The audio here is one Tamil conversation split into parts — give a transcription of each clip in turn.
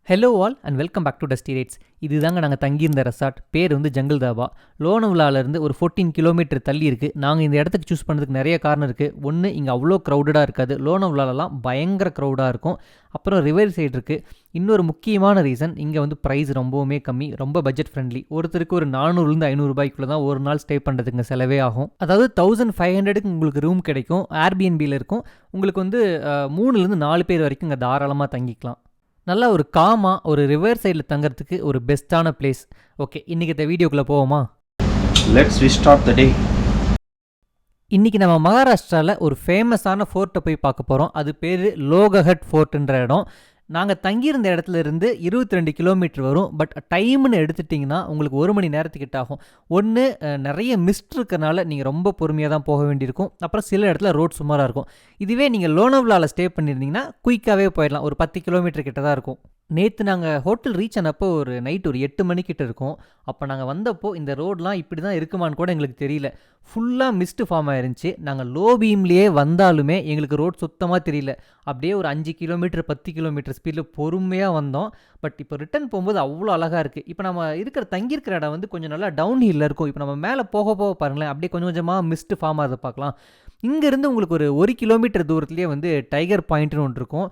Hello all and welcome back to dustirides. இதுதாங்க நாங்கள் தங்கியிருந்த ரெசார்ட். பேர் வந்து ஜங்கிள் தாபா. லோனவ்லாலேருந்து ஒரு 14 கிலோமீட்டர் தள்ளி இருக்குது. நாங்கள் இந்த இடத்துக்கு சூஸ் பண்ணுறதுக்கு நிறைய காரணம் இருக்குது. ஒன்று, இங்கே அவ்வளோ க்ரௌடடாக இருக்காது. லோனவ்லாலலாம் பயங்கர க்ரௌடாக இருக்கும். அப்புறம் ரிவர் சைடு இருக்குது. இன்னொரு முக்கியமான ரீசன், இங்கே வந்து ப்ரைஸ் ரொம்பவுமே கம்மி, ரொம்ப பட்ஜெட் ஃப்ரெண்ட்லி. ஒருத்தருக்கு ஒரு 400லேருந்து 500 ரூபாய்க்குள்ளே தான் ஒரு நாள் ஸ்டே பண்ணுறதுக்கு செலவே ஆகும். அதாவது 1500க்கு உங்களுக்கு ரூம் கிடைக்கும். ஏர்பிஎன்பியில் இருக்கும். உங்களுக்கு வந்து 3லேருந்து 4 பேர் வரைக்கும் இங்கே தாராளமாக தங்கிக்கலாம். நல்லா ஒரு காமாக ஒரு ரிவர் சைடில் தங்கிறதுக்கு ஒரு பெஸ்ட்டான பிளேஸ். ஓகே, இன்றைக்கி இந்த வீடியோக்குள்ளே போவோமா? லெட்ஸ் ரீஸ்டார்ட் த டே. இன்றைக்கி நம்ம மகாராஷ்டிராவில் ஒரு ஃபேமஸான ஃபோர்ட்டை போய் பார்க்க போகிறோம். அது பேர் லோகஹட் ஃபோர்ட்டுன்ற இடம். நாங்கள் தங்கியிருந்த இடத்துல இருந்து 22 கிலோமீட்டர் வரும். பட் டைம்னு எடுத்துட்டிங்கன்னா உங்களுக்கு 1 மணி நேரத்துக்கிட்ட ஆகும். ஒன்று, நிறைய மிஸ்ட் இருக்கிறனால நீங்கள் ரொம்ப பொறுமையாக தான் போக வேண்டியிருக்கும். அப்புறம் சில இடத்துல ரோட் சுமாராக இருக்கும். இதுவே நீங்கள் லோனவ்லாவில் ஸ்டே பண்ணியிருந்தீங்கன்னா குயிக்காகவே போயிடலாம். ஒரு 10 கிலோமீட்டர் கிட்ட தான் இருக்கும். நேற்று நாங்கள் ஹோட்டல் ரீச் ஆனப்போ ஒரு நைட் ஒரு 8 மணிக்கிட்ட இருக்கும். அப்போ நாங்கள் வந்தப்போ இந்த ரோடெலாம் இப்படி தான் இருக்குமான்னு கூட எங்களுக்கு தெரியல. ஃபுல்லாக மிஸ்ட்டு ஃபார்ம் ஆயிருந்துச்சு. நாங்கள் லோ பீம்லேயே வந்தாலுமே எங்களுக்கு ரோட் சுத்தமாக தெரியல. அப்படியே ஒரு 5 கிலோமீட்டர் 10 கிலோமீட்டர் ஸ்பீடில் பொறுமையாக வந்தோம். பட் இப்போ ரிட்டன் போகும்போது அவ்வளோ அழகாக இருக்குது. இப்போ நம்ம தங்கியிருக்கிற இடம் வந்து கொஞ்சம் நல்லா டவுன் ஹில்லில் இருக்கும். இப்போ நம்ம மேலே போக போக பாருங்களேன், அப்படியே கொஞ்சம் கொஞ்சமாக மிஸ்ட்டு ஃபார்ம் ஆகிறத பார்க்கலாம். இங்கேருந்து உங்களுக்கு ஒரு 1 கிலோமீட்டர் தூரத்துலேயே வந்து டைகர் பாயிண்ட்னு ஒன்று இருக்கும்.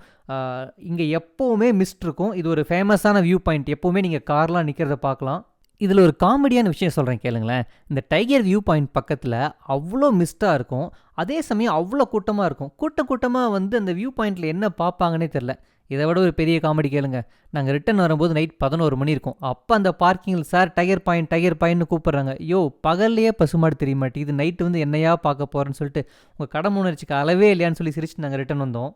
இங்கே எப்போவுமே மிஸ்ட் இருக்கும். இது ஒரு ஃபேமஸான வியூ பாயிண்ட். எப்போவுமே நீங்கள் கார்லாம் நிற்கிறத பார்க்கலாம். இதில் ஒரு காமெடியான விஷயம் சொல்கிறேன் கேளுங்களேன். இந்த டைகர் வியூ பாயிண்ட் பக்கத்தில் அவ்வளோ மிஸ்ட்டாக இருக்கும். அதே சமயம் அவ்வளோ கூட்டமாக இருக்கும். கூட்டமாக வந்து அந்த வியூ பாயிண்டில் என்ன பார்ப்பாங்கன்னே தெரில. இதை விட ஒரு பெரிய காமெடி கேளுங்க. நாங்கள் ரிட்டன் வரும்போது நைட் 11 மணி இருக்கும். அப்போ அந்த பார்க்கிங்கில் சார் டைகர் பாயிண்ட்னு கூப்பிட்றாங்க. பகல்லையே பசுமாடு தெரிய மாட்டேங்குது, நைட்டு வந்து என்னையா பார்க்க போகிறேன்னு சொல்லிட்டு உங்கள் கடமை உணர்ச்சிக்கு அளவே இல்லையான்னு சொல்லி சிரிச்சுட்டு நாங்கள் ரிட்டன் வந்தோம்.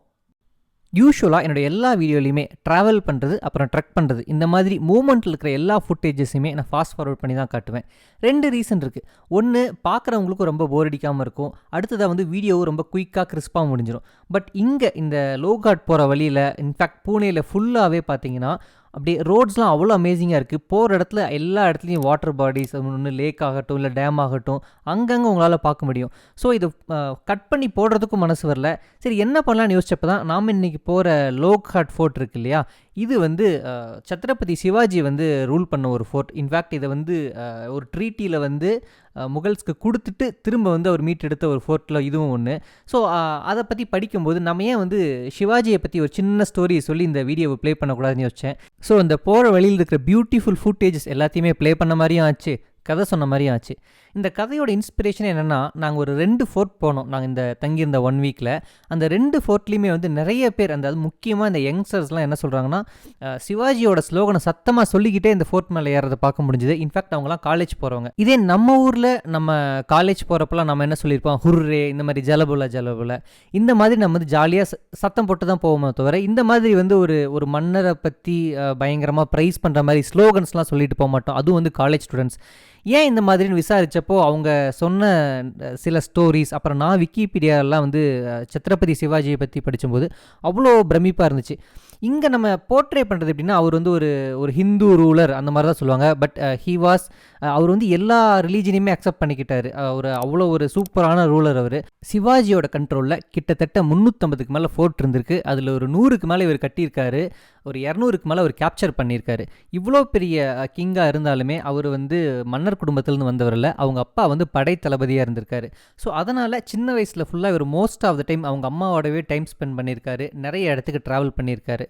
யூஸ்வலாக என்னோடய எல்லா வீடியோலையுமே ட்ராவல் பண்ணுறது அப்புறம் ட்ரக் பண்ணுறது இந்த மாதிரி மூமெண்ட்டில் இருக்கிற எல்லா ஃபுட்டேஜஸையுமே நான் ஃபாஸ்ட் ஃபார்வர்ட் பண்ணி தான் காட்டுவேன். 2 ரீசன் இருக்குது. ஒன்று, பார்க்குறவங்களுக்கும் ரொம்ப போர் அடிக்காமல் இருக்கும். அடுத்ததாக வந்து வீடியோவும் ரொம்ப குயிக்காக கிறிஸ்பாக முடிஞ்சிடும். பட் இங்கே இந்த லோகாட் போகிற வழியில், இன்ஃபேக்ட் பூனேயில் ஃபுல்லாகவே பார்த்தீங்கன்னா அப்படியே ரோட்ஸ்லாம் அவ்வளோ அமேசிங்காக இருக்குது. போகிற இடத்துல எல்லா இடத்துலையும் வாட்டர் பாடிஸ், ஒன்று லேக் ஆகட்டும் இல்லை டேம் ஆகட்டும், அங்கங்கே உங்களால் பார்க்க முடியும். ஸோ இது கட் பண்ணி போடுறதுக்கும் மனசு வரல. சரி, என்ன பண்ணலான்னு யோசிச்சப்போ தான் நாம் இன்றைக்கி போகிற லோக்ஹாட் ஃபோர்ட் இருக்கு இல்லையா, இது வந்து சத்ரபதி சிவாஜி வந்து ரூல் பண்ண ஒரு ஃபோர்ட். இன்ஃபேக்ட் இதை வந்து ஒரு ட்ரீட்டியில் வந்து முகல்ஸ்க்கு கொடுத்துட்டு திரும்ப வந்து அவர் மீட்டெடுத்த ஒரு ஃபோர்ட்டில் இதுவும் ஒன்று. ஸோ அதை பற்றி படிக்கும்போது நம்ம ஏன் வந்து சிவாஜியை பற்றி ஒரு சின்ன ஸ்டோரி சொல்லி இந்த வீடியோவை ப்ளே பண்ணக்கூடாதுன்னு யோசித்தேன். ஸோ இந்த போகிற வழியில் இருக்கிற பியூட்டிஃபுல் ஃபுட்டேஜஸ் எல்லாத்தையுமே ப்ளே பண்ண மாதிரியும் ஆச்சு, கதை சொன்ன மாதிரியும் ஆச்சு. இந்த கதையோட இன்ஸ்பிரேஷன் என்னென்னா, நாங்கள் ஒரு 2 ஃபோர்ட் போனோம் நாங்கள் இந்த தங்கியிருந்த 1 வீக்கில். அந்த 2 ஃபோர்ட்லேயுமே வந்து நிறைய பேர், அந்த அது முக்கியமாக இந்த யங்ஸ்டர்ஸ்லாம் என்ன சொல்கிறாங்கன்னா, சிவாஜியோட ஸ்லோகனை சத்தமாக சொல்லிக்கிட்டே இந்த ஃபோர்ட் மேலே ஏறதை பார்க்க முடிஞ்சுது. இன்ஃபேக்ட் அவங்களாம் காலேஜ் போகிறவங்க. இதே நம்ம ஊரில் நம்ம காலேஜ் போகிறப்பெல்லாம் நம்ம என்ன சொல்லியிருப்போம், ஹுர்ரே, இந்த மாதிரி ஜலபுல இந்த மாதிரி நம்ம வந்து ஜாலியாக சத்தம் போட்டு தான் போவோமே தவிர, இந்த மாதிரி வந்து ஒரு மன்னரை பற்றி பயங்கரமாக ப்ரைஸ் பண்ணுற மாதிரி ஸ்லோகன்ஸ்லாம் சொல்லிட்டு போக மாட்டோம். அதுவும் வந்து காலேஜ் ஸ்டூடெண்ட்ஸ். ஏன் இந்த மாதிரின்னு விசாரித்தப்போ அவங்க சொன்ன சில ஸ்டோரிஸ், அப்புறம் நான் விக்கிபீடியாலாம் வந்து சத்ரபதி சிவாஜியை பற்றி படிக்கும்போது அவ்வளோ பிரமிப்பாக இருந்துச்சு. இங்கே நம்ம போர்ட்ரே பண்ணுறது எப்படின்னா, அவர் வந்து ஒரு ஹிந்து ரூலர் அந்த மாதிரி தான் சொல்லுவாங்க. பட் அவர் வந்து எல்லா ரிலீஜனையுமே அக்செப்ட் பண்ணிக்கிட்டார். அவ்வளோ ஒரு சூப்பரான ரூலர் அவர். சிவாஜியோட கண்ட்ரோலில் கிட்டத்தட்ட 350க்கு மேலே ஃபோர்ட் இருந்திருக்கு. அதில் ஒரு 100க்கு மேலே இவர் கட்டியிருக்காரு. ஒரு 200க்கு மேலே அவர் கேப்சர் பண்ணியிருக்காரு. இவ்வளோ பெரிய கிங்காக இருந்தாலுமே அவர் வந்து மன்னர் குடும்பத்திலேருந்து வந்தவரில், அவங்க அப்பா வந்து படை தளபதியாக இருந்திருக்காரு. ஸோ அதனால் சின்ன வயசில் ஃபுல்லாக இவர் மோஸ்ட் ஆஃப் த டைம் அவங்க அம்மாவோடவே டைம் ஸ்பெண்ட் பண்ணியிருக்காரு. நிறைய இடத்துக்கு ட்ராவல் பண்ணியிருக்காரு.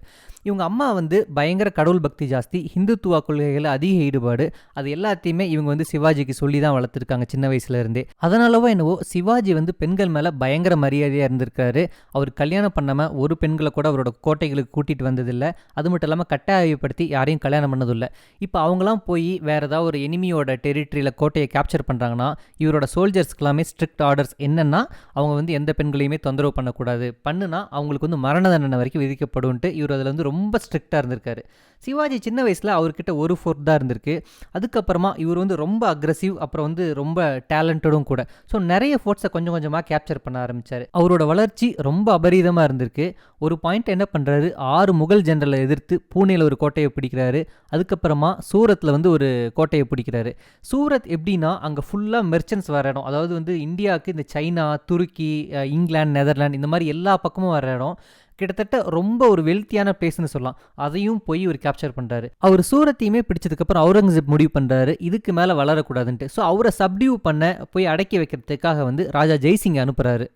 இவங்க அம்மா வந்து பயங்கர கடவுள் பக்தி ஜாஸ்தி, ஹிந்துத்துவா கொள்கைகளில் அதிக ஈடுபாடு. அது எல்லாத்தையுமே இவங்க வந்து சிவாஜிக்கு சொல்லி தான் வளர்த்துருக்காங்க சின்ன வயசுலேருந்தே. அதனாலவோ என்னவோ சிவாஜி வந்து பெண்கள் மேலே பயங்கர மரியாதையாக இருந்திருக்காரு. அவர் கல்யாணம் பண்ணாமல் ஒரு பெண்களை கூட அவரோட கோட்டைகளுக்கு கூட்டிகிட்டு வந்ததில்லை. அது மட்டும் இல்லாமல் கட்டாயப்படுத்தி யாரையும் கல்யாணம் பண்ணதில்லை. இப்போ அவங்களாம் போய் வேறு ஏதாவது ஒரு எனிமியோட டெரிட்டரியில் கோட்டையை கேப்சர் பண்ணுறாங்கன்னா, இவரோட சோல்ஜர்ஸ்க்கெல்லாமே ஸ்ட்ரிக்ட் ஆர்டர்ஸ் என்னென்னா, அவங்க வந்து எந்த பெண்களையுமே தொந்தரவு பண்ணக்கூடாது, பண்ணுனா அவங்களுக்கு வந்து மரண தண்டனை வரைக்கும் விதிக்கப்படும்ட்டு இவர் அதில் வந்து ரொம்ப ஸ்ட்ரிக்டாக இருந்திருக்காரு. சிவாஜி சின்ன வயசில் அவர்கிட்ட ஒரு ஃபோர்ட் தான் இருந்திருக்கு. அதுக்கப்புறமா இவர் வந்து ரொம்ப அக்ரெசிவ், அப்புறம் வந்து ரொம்ப டேலண்டடும் கூட. ஸோ நிறைய ஃபோர்ட்ஸை கொஞ்சம் கொஞ்சமாக கேப்சர் பண்ண ஆரம்பித்தார். அவரோட வளர்ச்சி ரொம்ப அபரீதமாக இருந்திருக்கு. ஒரு பாயிண்ட் என்ன பண்ணுறாரு, 6 முகல் ஜெனரலை எதிர்த்து பூனேயில் ஒரு கோட்டையை பிடிக்கிறாரு. அதுக்கப்புறமா சூரத்தில் வந்து ஒரு கோட்டையை பிடிக்கிறாரு. சூரத் எப்படின்னா, அங்கே ஃபுல்லாக மெர்ச்சன்ட்ஸ் வர இடம். அதாவது வந்து இந்தியாவுக்கு இந்த சைனா, துருக்கி, இங்கிலாந்து, நெதர்லாந்து இந்த மாதிரி எல்லா பக்கமும் வர இடம். கிட்டத்தட்ட ரொம்ப ஒரு வெல்த்தியான பிளேஸ்னு சொல்லலாம். அதையும் போய் இவர் கேப்சர் பண்ணுறாரு. அவர் சூரத்தையுமே பிடிச்சதுக்கப்புறம் அவுரங்கசீப் முடிவு பண்ணுறாரு இதுக்கு மேலே வளரக்கூடாதுன்ட்டு. ஸோ அவரை சப்டியூ பண்ண போய் அடக்கி வைக்கிறதுக்காக வந்து ராஜா ஜெய்சிங் அனுப்புகிறாரு.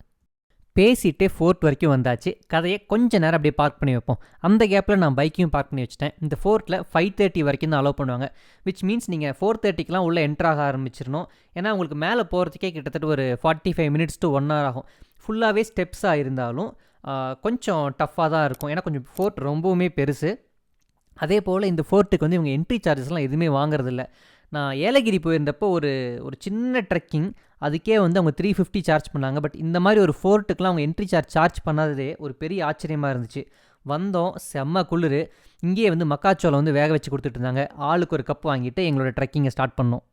பேசிகிட்டே ஃபோர்ட் வரைக்கும் வந்தாச்சு. கதையை கொஞ்சம் நேரம் அப்படியே பார்க் பண்ணி வைப்போம். அந்த கேப்பில் நான் பைக்கையும் பார்க் பண்ணி வச்சுட்டேன். இந்த ஃபோர்ட்டில் 5:30 வரைக்கும் தான் அலோவ் பண்ணுவாங்க. விச் மீன்ஸ் நீங்கள் 4:30க்கெலாம் உள்ளே என்ட்ராக ஆரம்பிச்சிடணும். ஏன்னா உங்களுக்கு மேலே போகிறதுக்கே கிட்டத்தட்ட ஒரு 45 minutes to 1 hour ஆகும். ஃபுல்லாகவே ஸ்டெப்ஸாக இருந்தாலும் கொஞ்சம் டஃப்பாக தான் இருக்கும். ஏன்னா கொஞ்சம் ஃபோர்ட் ரொம்பவுமே பெருசு. அதே போல் இந்த ஃபோர்ட்டுக்கு வந்து இவங்க என்ட்ரி சார்ஜஸ்லாம் எதுவுமே வாங்குறதில்ல. நான் ஏலகிரி போயிருந்தப்போ ஒரு சின்ன ட்ரெக்கிங் அதுக்கே வந்து அவங்க 350 சார்ஜ் பண்ணாங்க. பட் இந்த மாதிரி ஒரு ஃபோர்ட்டுக்கெலாம் அவங்க என்ட்ரி சார்ஜ் பண்ணாததே ஒரு பெரிய ஆச்சரியமாக இருந்துச்சு. வந்தோம், செம்ம குளிர். இங்கேயே வந்து மக்காச்சோளம் வந்து வேக வச்சு கொடுத்துட்டு இருந்தாங்க. ஆளுக்கு ஒரு கப் வாங்கிட்டு எங்களோட ட்ரெக்கிங்கை ஸ்டார்ட் பண்ணோம்.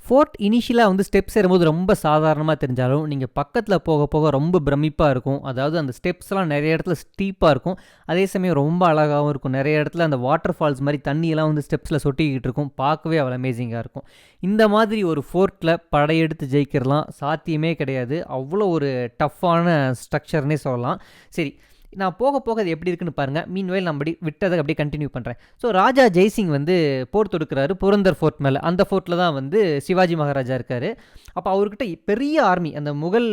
ஃபோர்ட் இனிஷியலாக வந்து ஸ்டெப்ஸ் ஏறும்போது ரொம்ப சாதாரணமாக தெரிஞ்சாலும் நீங்கள் பக்கத்தில் போக போக ரொம்ப பிரமிப்பாக இருக்கும். அதாவது அந்த ஸ்டெப்ஸ்லாம் நிறைய இடத்துல ஸ்டீப்பாக இருக்கும். அதே சமயம் ரொம்ப அழகாகவும் இருக்கும். நிறைய இடத்துல அந்த வாட்டர் ஃபால்ஸ் மாதிரி தண்ணியெல்லாம் வந்து ஸ்டெப்ஸில் சொட்டிக்கிட்டு இருக்கும். பார்க்கவே அவ்வளோ அமேசிங்காக இருக்கும். இந்த மாதிரி ஒரு ஃபோர்ட்டில் படையெடுத்து ஜெயிக்கிறலாம் சாத்தியமே கிடையாது. அவ்வளோ ஒரு டஃப்பான ஸ்ட்ரக்சர்னே சொல்லலாம். சரி, நான் போக போக அது எப்படி இருக்குன்னு பாருங்கள். மீன்வேல் நான் அப்படி விட்டதை அப்படியே கண்டினியூ பண்ணுறேன். ஸோ ராஜா ஜெய்சிங் வந்து போர் தொடுக்கிறாரு புரந்தர் ஃபோர்ட் மேலே. அந்த ஃபோர்ட்டில் தான் வந்து சிவாஜி மகாராஜா இருக்கார். அப்போ அவர்கிட்ட பெரிய ஆர்மி, அந்த முகல்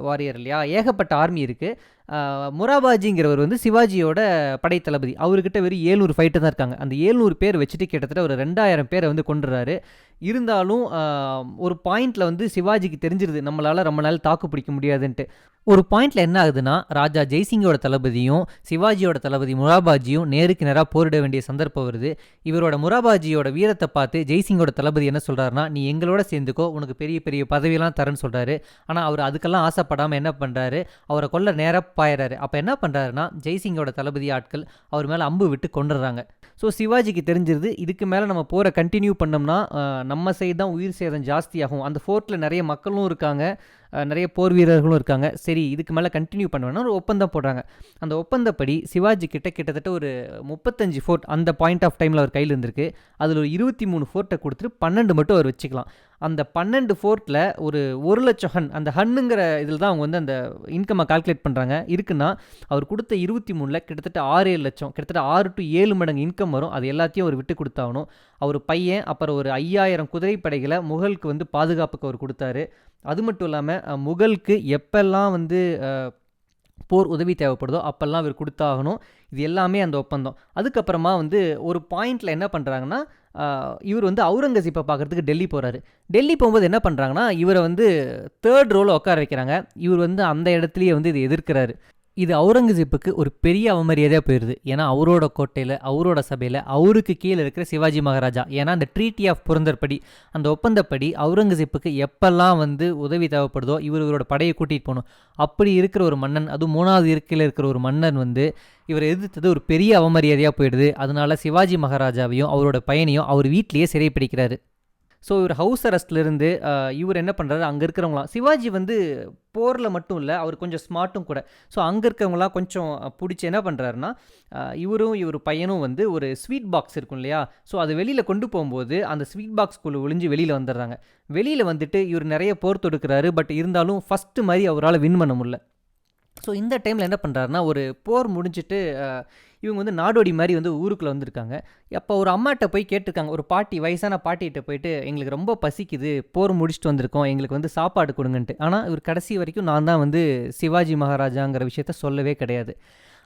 வாரியர் இல்லையா, ஏகப்பட்ட ஆர்மி இருக்குது. முராபாஜிங்கிறவர் வந்து சிவாஜியோட படை தளபதி. அவர்கிட்ட வெறும் 700 ஃபைட்டர் தான் இருக்காங்க. அந்த 700 பேர் வச்சுட்டு கிட்டத்தட்ட ஒரு 2000 பேரை வந்து கொண்டுறாரு. இருந்தாலும் ஒரு பாயிண்டில் வந்து சிவாஜிக்கு தெரிஞ்சிருது நம்மளால் ரொம்ப நாள் தாக்கு பிடிக்க முடியாதுன்ட்டு. ஒரு பாயிண்டில் என்ன ஆகுதுன்னா, ராஜா ஜெய்சிங்கோட தளபதியும் சிவாஜியோட தளபதி முராபாஜியும் நேருக்கு நேராக போரிட வேண்டிய சந்தர்ப்பம் வருது. இவரோட முராபாஜியோட வீரத்தை பார்த்து ஜெய்சிங்கோட தளபதி என்ன சொல்கிறாருன்னா, நீ எங்களோட சேர்ந்துக்கோ, உனக்கு பெரிய பெரிய பதவியெல்லாம் தரேன்னு சொல்கிறாரு. ஆனால் அவர் அதுக்கெல்லாம் ஆசைப்படாமல் என்ன பண்ணுறாரு, அவரை கொல்ல நேராக பாயிறாரு. அப்போ என்ன பண்ணுறாருன்னா, ஜெய்சிங்கோட தளபதி ஆட்கள் அவர் மேலே அம்பு விட்டு கொண்டுடுறாங்க. ஸோ சிவாஜிக்கு தெரிஞ்சிருது இதுக்கு மேலே நம்ம போரை கண்டினியூ பண்ணோம்னா நம்ம சைடு தான் உயிர் சேதம் ஜாஸ்தியாகும். அந்த ஃபோர்ட்டில் நிறைய மக்களும் இருக்காங்க, நிறைய போர் வீரர்களும் இருக்காங்க. சரி, இதுக்கு மேலே கண்டினியூ பண்ணுவேன்னா ஒரு ஒப்பந்தம் போடுறாங்க. அந்த ஒப்பந்தப்படி சிவாஜி கிட்டத்தட்ட ஒரு 35 ஃபோர்ட் அந்த பாயிண்ட் ஆஃப் டைமில் அவர் கையில் இருந்திருக்கு. அதில் ஒரு 23 ஃபோர்ட்டை கொடுத்துட்டு 12 மட்டும் அவர் வச்சுக்கலாம். அந்த 12 ஃபோர்ட்டில் ஒரு 1,00,000 ஹன், அந்த ஹன்னுங்கிற இதில் தான் அவங்க வந்து அந்த இன்கம்மை கால்குலேட் பண்ணுறாங்க. இருக்குன்னா அவர் கொடுத்த 23ல் கிட்டத்தட்ட 6-7 லட்சம், கிட்டத்தட்ட 6 to 7 மடங்கு இன்கம் வரும். அது எல்லாத்தையும் அவர் விட்டு கொடுத்தாகணும். அவர் பையன் அப்புறம் ஒரு 5000 குதிரைப்படைகளை முகலுக்கு வந்து பாதுகாப்புக்கு அவர் கொடுத்தாரு. அது மட்டும் இல்லாமல் முகலுக்கு எப்பெல்லாம் வந்து போர் உதவி தேவைப்படுதோ அப்போல்லாம் இவர் கொடுத்தாகணும். இது எல்லாமே அந்த ஒப்பந்தம். அதுக்கப்புறமா வந்து ஒரு பாயிண்டில் என்ன பண்ணுறாங்கன்னா, இவர் வந்து அவுரங்கசீப்பை பார்க்குறதுக்கு டெல்லி போகிறாரு. டெல்லி போகும்போது என்ன பண்ணுறாங்கன்னா, இவரை வந்து 3rd ரோவில் உட்கார வைக்கிறாங்க. இவர் வந்து அந்த இடத்துலையே வந்து இதை எதிர்க்கிறாரு. இது அவுரங்கசீப்புக்கு ஒரு பெரிய அவமரியாதையாக போயிடுது. ஏன்னா அவரோட கோட்டையில், அவரோட சபையில், அவருக்கு கீழே இருக்கிற சிவாஜி மகாராஜா, ஏன்னா அந்த ட்ரீட்டி ஆஃப் புரந்தர் படி, அந்த ஒப்பந்தப்படி அவுரங்கசீப்புக்கு எப்பெல்லாம் வந்து உதவி தேவைப்படுதோ இவரோட படையை கூட்டிகிட்டு போகணும். அப்படி இருக்கிற ஒரு மன்னன், அதுவும் 3வது இருக்கையில் இருக்கிற ஒரு மன்னன் வந்து இவரை எதிர்த்தது ஒரு பெரிய அவமரியாதையாக போயிடுது. அதனால சிவாஜி மகாராஜாவையும் அவரோட பையனையும் அவர் வீட்டிலேயே சிறைப்பிடிக்கிறாரு. ஸோ இவர் ஹவுஸ் அரெஸ்ட்லேருந்து இவர் என்ன பண்ணுறாரு, அங்கே இருக்கிறவங்களாம், சிவாஜி வந்து போரில் மட்டும் இல்லை, அவர் கொஞ்சம் ஸ்மார்ட்டும் கூட. ஸோ அங்கே இருக்கிறவங்களாம் கொஞ்சம் பிடிச்சி என்ன பண்ணுறாருன்னா, இவரும் இவர் பையனும் வந்து ஒரு ஸ்வீட் பாக்ஸ் இருக்கும் இல்லையா, ஸோ அது வெளியில் கொண்டு போகும்போது அந்த ஸ்வீட் பாக்ஸ்குள்ளே ஒளிஞ்சு வெளியில் வந்துடுறாங்க. வெளியில் வந்துட்டு இவர் நிறைய போர் தொடுக்கிறாரு. பட் இருந்தாலும் ஃபஸ்ட்டு மாதிரி அவரால் வின் பண்ண முடியல. ஸோ இந்த டைமில் என்ன பண்ணுறாருன்னா, ஒரு போர் முடிஞ்சிட்டு இவங்க வந்து நாடோடி மாதிரி வந்து ஊருக்குள்ளே வந்திருக்காங்க. அப்போ ஒரு அம்மாட்ட போய் கேட்டிருக்காங்க, ஒரு பாட்டி, வயசான பாட்டிகிட்ட போயிட்டு, எங்களுக்கு ரொம்ப பசிக்குது, போர் முடிச்சுட்டு வந்திருக்கோம், எங்களுக்கு வந்து சாப்பாடு கொடுங்கன்ட்டு. ஆனால் இவர் கடைசி வரைக்கும் நான் தான் வந்து சிவாஜி மகாராஜாங்கிற விஷயத்த சொல்லவே கிடையாது.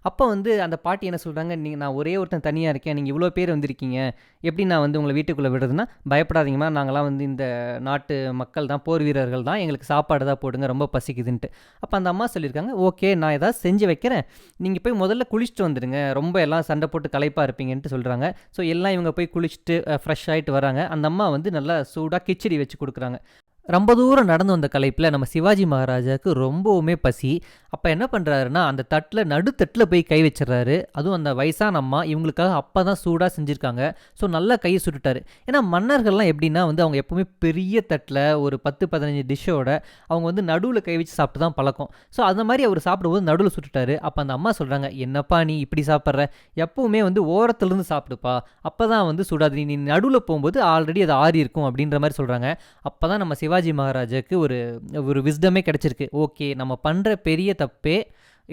அப்போ வந்து அந்த பாட்டி என்ன சொல்கிறாங்க, நான் ஒரே ஒருத்தன் தனியாக இருக்கேன், நீங்கள் இவ்வளோ பேர் வந்திருக்கீங்க, எப்படி நான் வந்து உங்களை வீட்டுக்குள்ளே விடுறதுன்னா, பயப்படாதீங்கம்மா, நாங்களாம் வந்து இந்த நாட்டு மக்கள் தான், போர் வீரர்கள் தான், எங்களுக்கு சாப்பாடு தான் போடுங்க, ரொம்ப பசிக்குதுன்ட்டு. அப்போ அந்த அம்மா சொல்லியிருக்காங்க, ஓகே நான் ஏதாவது செஞ்சு வைக்கிறேன், நீங்கள் போய் முதல்ல குளிச்சுட்டு வந்துடுங்க, ரொம்ப எல்லாம் சண்டை போட்டு களைப்பாக இருப்பீங்கன்ட்டு சொல்கிறாங்க. ஸோ எல்லாம் இவங்க போய் குளிச்சுட்டு ஃப்ரெஷ் ஆகிட்டு வராங்க. அந்த அம்மா வந்து நல்லா சூடாக கிச்சடி வச்சு கொடுக்குறாங்க. ரொம்ப தூரம் நடந்து வந்த களைப்பில் நம்ம சிவாஜி மகாராஜாவுக்கு ரொம்பவுமே பசி. அப்போ என்ன பண்ணுறாருன்னா, அந்த தட்டில் நடுத்தட்டில் போய் கை வச்சிடறாரு. அதுவும் அந்த வயசான அம்மா இவங்களுக்காக அப்போ தான் சூடாக செஞ்சுருக்காங்க. ஸோ நல்லா கையை சுட்டுட்டாரு. ஏன்னா மன்னர்கள்லாம் எப்படின்னா வந்து அவங்க எப்போவுமே பெரிய தட்டில் ஒரு 10-15 டிஷ்ஷோட அவங்க வந்து நடுவில் கை வச்சு சாப்பிட்டு தான் பழக்கம். ஸோ அந்த மாதிரி அவர் சாப்பிடும்போது நடுவில் சுட்டுட்டாரு. அப்போ அந்த அம்மா சொல்கிறாங்க, என்னப்பா நீ இப்படி சாப்பிட்ற, எப்போவுமே வந்து ஓரத்துலேருந்து சாப்பிடுப்பா, அப்போ தான் வந்து சுடாது, நீ நடுவில் போகும்போது ஆல்ரெடி அது ஆறி இருக்கும் அப்படின்ற மாதிரி சொல்கிறாங்க. அப்போ தான் நம்ம சிவாஜி மகாராஜாவுக்கு ஒரு விஸ்டமே கிடச்சிருக்கு. ஓகே, நம்ம பண்ணுற பெரிய தப்பே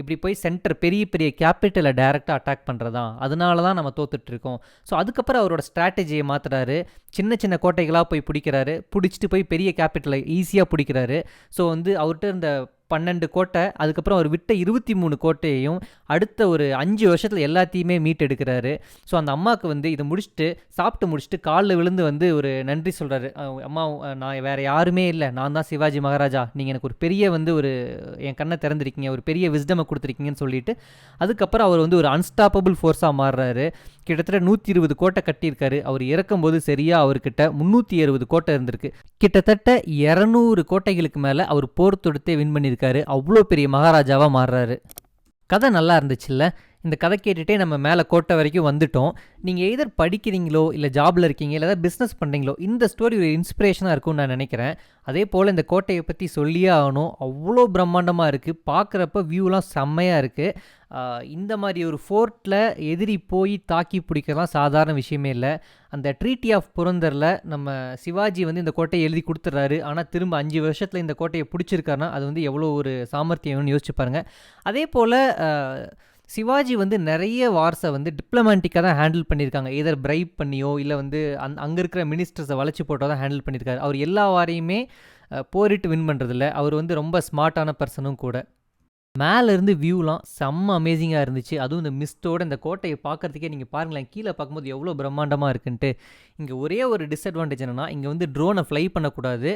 இப்படி போய் சென்டர் பெரிய பெரிய கேபிட்டலை டைரெக்டாக அட்டாக் பண்ணுறதா, அதனால தான் நம்ம தோத்துட்ருக்கோம். ஸோ அதுக்கப்புறம் அவரோட ஸ்ட்ராட்டஜியை மாற்றுறாரு. சின்ன சின்ன கோட்டைகளாக போய் பிடிக்கிறாரு, பிடிச்சிட்டு போய் பெரிய கேபிட்டலை ஈஸியாக பிடிக்கிறாரு. ஸோ வந்து அவர்கிட்ட இருந்த 12 கோட்டை, அதுக்கப்புறம் அவர் விட்ட 23 கோட்டையையும் அடுத்த ஒரு 5 வருஷத்தில் எல்லாத்தையுமே மீட்டெடுக்கிறாரு. ஸோ அந்த அம்மாவுக்கு வந்து இதை முடிச்சுட்டு சாப்பிட்டு முடிச்சுட்டு காலில் விழுந்து வந்து ஒரு நன்றி சொல்கிறாரு. அம்மா, நான் வேறு யாருமே இல்லை, நான் தான் சிவாஜி மகாராஜா, நீங்கள் எனக்கு ஒரு பெரிய வந்து ஒரு என் கண்ணை திறந்திருக்கீங்க, ஒரு பெரிய விஸ்டமை கொடுத்துருக்கீங்கன்னு சொல்லிட்டு அதுக்கப்புறம் அவர் வந்து ஒரு அன்ஸ்டாப்பபிள் ஃபோர்ஸாக மாறுறாரு. கிட்டத்தட்ட 120 கோட்டை கட்டியிருக்காரு. அவர் இறக்கும்போது சரியாக அவர்கிட்ட 370 கோட்டை இருந்திருக்கு. கிட்டத்தட்ட 200 கோட்டைகளுக்கு மேலே அவர் போர் தொடுத்தே வின் பண்ணியிருக்காரு. அவ்வளோ பெரிய மகாராஜாவாக மாறுறாரு. கதை நல்லா இருந்துச்சுல்ல? இந்த கதை கேட்டுகிட்டே நம்ம மேலே கோட்டை வரைக்கும் வந்துட்டோம். நீங்கள் எதர் படிக்கிறீங்களோ இல்லை ஜாபில் இருக்கீங்க இல்லை ஏதாவது பிஸ்னஸ் பண்ணுறீங்களோ, இந்த ஸ்டோரி ஒரு இன்ஸ்பிரேஷனாக இருக்கும்னு நான் நினைக்கிறேன். அதே போல் இந்த கோட்டையை பற்றி சொல்லியே ஆகணும். அவ்வளோ பிரம்மாண்டமாக இருக்குது, பார்க்குறப்ப வியூலாம் செம்மையாக இருக்குது. இந்த மாதிரி ஒரு ஃபோர்ட்டில் எதிரி போய் தாக்கி பிடிக்கலாம் சாதாரண விஷயமே இல்லை. அந்த ட்ரீட்டி ஆஃப் புரந்தரில் நம்ம சிவாஜி வந்து இந்த கோட்டையை எழுதி கொடுத்துட்றாரு. ஆனால் திரும்ப 5 வருஷத்தில் இந்த கோட்டையை பிடிச்சிருக்காருன்னா அது வந்து எவ்வளோ ஒரு சாமர்த்தியம்னு யோசிச்சு பாருங்கள். அதே போல் சிவாஜி வந்து நிறைய வார்ஸை வந்து டிப்ளமேட்டிக்காக தான் ஹேண்டில் பண்ணியிருக்காங்க. எதர் பிரைப் பண்ணியோ இல்லை வந்து அங்கே இருக்கிற மினிஸ்டர்ஸை வளைச்சி போட்டோ தான் ஹேண்டில் பண்ணியிருக்காரு. அவர் எல்லா வாரையுமே போரிட்டு வின் பண்ணுறதில்ல. அவர் வந்து ரொம்ப ஸ்மார்ட்டான பர்சனும் கூட. மேலேருந்து வியூலாம் செம்ம அமேசிங்காக இருந்துச்சு. அதுவும் இந்த மிஸ்டோட இந்த கோட்டையை பார்க்குறதுக்கே நீங்கள் பாருங்களேன், கீழே பார்க்கும்போது எவ்வளோ பிரம்மாண்டமாக இருக்குன்ட்டு. இங்கே ஒரே ஒரு டிஸ்அட்வான்டேஜ் என்னென்னா, இங்கே வந்து ட்ரோனை ஃப்ளை பண்ணக்கூடாது.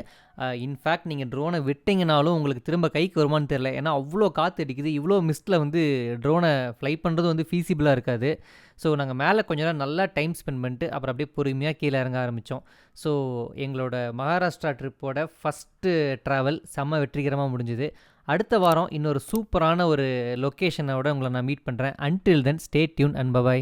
இன்ஃபேக்ட் நீங்கள் ட்ரோனை விட்டிங்கனாலும் உங்களுக்கு திரும்ப கைக்கு வருமானு தெரில. ஏன்னா அவ்வளோ காற்று அடிக்குது. இவ்வளோ மிஸ்ட்டில் வந்து ட்ரோனை ஃப்ளை பண்ணுறது வந்து ஃபீஸிபிளாக இருக்காது. ஸோ நாங்கள் மேலே கொஞ்ச நேரம் நல்லா டைம் ஸ்பெண்ட் பண்ணிட்டு அப்புறம் அப்படியே பொறுமையாக கீழே இறங்க ஆரம்பித்தோம். ஸோ எங்களோட மகாராஷ்டிரா ட்ரிப்போட ஃபஸ்ட்டு ட்ராவல் செம்ம வெற்றிகரமாக முடிஞ்சுது. அடுத்த வாரம் இன்னொரு சூப்பரான ஒரு லொக்கேஷனோட உங்களை நான் மீட் பண்ணுறேன். Until then stay tuned and by.